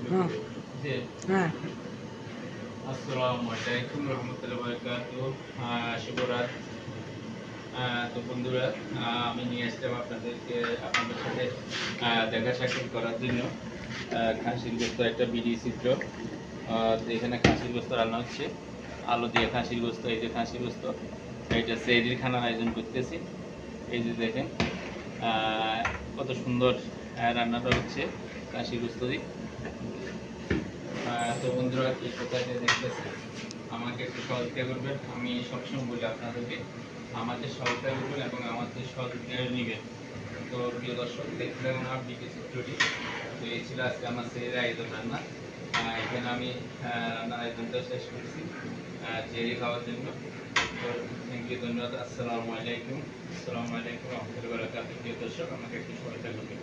হুম, জি। হ্যাঁ। আসসালামু আলাইকুম রহমতুল্লাহ বারাকাতুহু। শুভরাত। তো বন্ধুরা, আমি নিয়ে আসলাম আপনাদের সাথে দেখা সাক্ষাৎ করার জন্য খাসির গোস্ত একটা ভিডিও চিত্র। তো এখানে খাসির গোস্ত রান্না হচ্ছে, আলু দিয়ে খাসির গোস্ত। এই যে খাসির গোস্ত, এইটা সেহরির খানার আয়োজন করতেছি। এই যে দেখেন কত সুন্দর রান্নাটা হচ্ছে খাসির গোস্ত দিয়ে। তো বন্ধুরা, কে কোথায় থেকে দেখতেছে আমাকে একটু সহযোগিতা করবেন। আমি সবসময় বলি আপনাদেরকে আমাকে সহযোগিতা করবেন এবং আমাদের সহযোগিতা নেবেন। তো প্রিয় দর্শক, দেখলেন আমার ভিডিও চিত্রটি। তো এই ছিল আজকে আমার সেহরির আয়োজন রান্না। এখানে আমি রান্নার আয়োজনটা শেষ করছি সেহরি খাওয়ার জন্য। তো থ্যাংক ইউ, ধন্যবাদ। আসসালামু আলাইকুম রহমতুল্লাহি ওয়া বারাকাতুহু। প্রিয় দর্শক, আমাকে একটু সহযোগিতা করবেন।